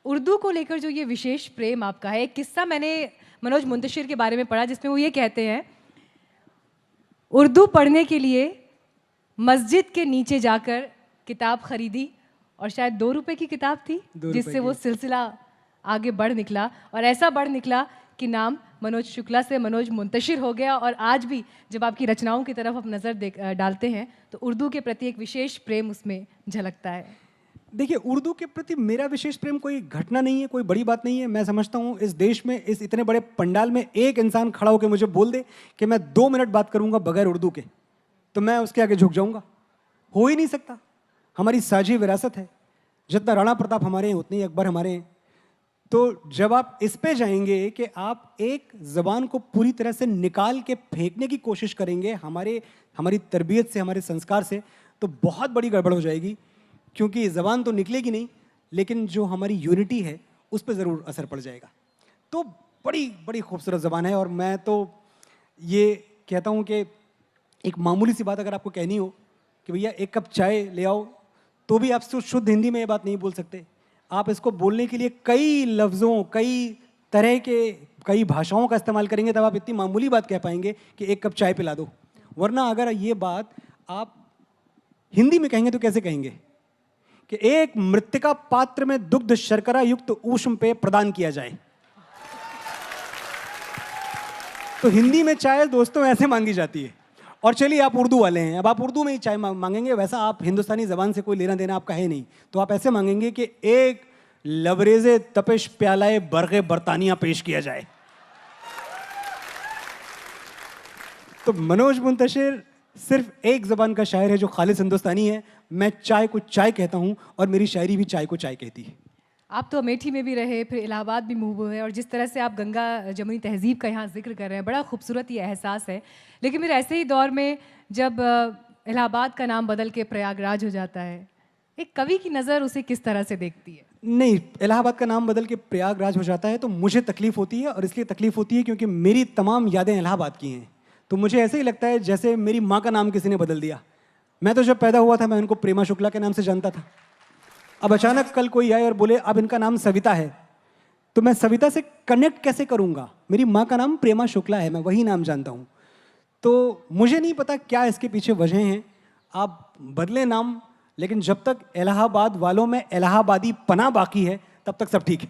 उर्दू को लेकर जो ये विशेष प्रेम आपका है, एक किस्सा मैंने मनोज मुंतशिर के बारे में पढ़ा जिसमें वो ये कहते हैं, उर्दू पढ़ने के लिए मस्जिद के नीचे जाकर किताब खरीदी और शायद 2 रुपए की किताब थी जिससे वो सिलसिला आगे बढ़ निकला और ऐसा बढ़ निकला कि नाम मनोज शुक्ला से मनोज मुंतशिर हो गया। और आज भी जब आपकी रचनाओं की तरफ आप नज़र डालते हैं तो उर्दू के प्रति एक विशेष प्रेम उसमें झलकता है। देखिए, उर्दू के प्रति मेरा विशेष प्रेम कोई घटना नहीं है, कोई बड़ी बात नहीं है। मैं समझता हूँ इस देश में, इस इतने बड़े पंडाल में एक इंसान खड़ा होकर मुझे बोल दे कि मैं 2 मिनट बात करूँगा बगैर उर्दू के, तो मैं उसके आगे झुक जाऊँगा। हो ही नहीं सकता। हमारी साझी विरासत है। जितना राणा प्रताप हमारे हैं उतने ही अकबर हमारे हैं। तो जब आप इस पे जाएंगे कि आप एक ज़बान को पूरी तरह से निकाल के फेंकने की कोशिश करेंगे हमारी तरबियत से, हमारे संस्कार से, तो बहुत बड़ी गड़बड़ हो जाएगी। क्योंकि ज़बान तो निकलेगी नहीं, लेकिन जो हमारी यूनिटी है उस पर ज़रूर असर पड़ जाएगा। तो बड़ी बड़ी खूबसूरत ज़बान है। और मैं तो ये कहता हूँ कि एक मामूली सी बात अगर आपको कहनी हो कि भैया 1 कप चाय ले आओ, तो भी आप शुद्ध हिंदी में ये बात नहीं बोल सकते। आप इसको बोलने के लिए कई लफ्ज़ों, कई तरह के, कई भाषाओं का इस्तेमाल करेंगे, तब आप इतनी मामूली बात कह पाएंगे कि 1 कप चाय पिला दो। वरना अगर ये बात आप हिंदी में कहेंगे तो कैसे कहेंगे कि एक मृत्तिका पात्र में दुग्ध शर्करा युक्त ऊष्म पेय प्रदान किया जाए। तो हिंदी में चाय दोस्तों ऐसे मांगी जाती है। और चलिए आप उर्दू वाले हैं, अब आप उर्दू में ही चाय मांगेंगे। वैसा आप हिंदुस्तानी ज़बान से कोई लेना देना आपका है नहीं, तो आप ऐसे मांगेंगे कि एक लबरेज़े तपिश प्यालाए बरगे बरतानिया पेश किया जाए। तो मनोज मुंतशिर सिर्फ एक ज़बान का शायर है जो खालिस हिंदुस्तानी है। मैं चाय को चाय कहता हूँ और मेरी शायरी भी चाय को चाय कहती है। आप तो अमेठी में भी रहे, फिर इलाहाबाद भी मूव हुए, और जिस तरह से आप गंगा जमुनी तहजीब का यहाँ जिक्र कर रहे हैं, बड़ा खूबसूरत ये एहसास है। लेकिन फिर ऐसे ही दौर में जब इलाहाबाद का नाम बदल के प्रयागराज हो जाता है, एक कवि की नज़र उसे किस तरह से देखती है? नहीं, इलाहाबाद का नाम बदल के प्रयागराज हो जाता है तो मुझे तकलीफ़ होती है। और इसलिए तकलीफ़ होती है क्योंकि मेरी तमाम यादें इलाहाबाद की हैं। तो मुझे ऐसे ही लगता है जैसे मेरी माँ का नाम किसी ने बदल दिया। मैं तो जब पैदा हुआ था मैं उनको प्रेमा शुक्ला के नाम से जानता था। अब अचानक कल कोई आए और बोले अब इनका नाम सविता है, तो मैं सविता से कनेक्ट कैसे करूँगा? मेरी माँ का नाम प्रेमा शुक्ला है, मैं वही नाम जानता हूँ। तो मुझे नहीं पता क्या इसके पीछे वजह हैं। आप बदले नाम, लेकिन जब तक इलाहाबाद वालों में इलाहाबादी पना बाकी है तब तक सब ठीक है।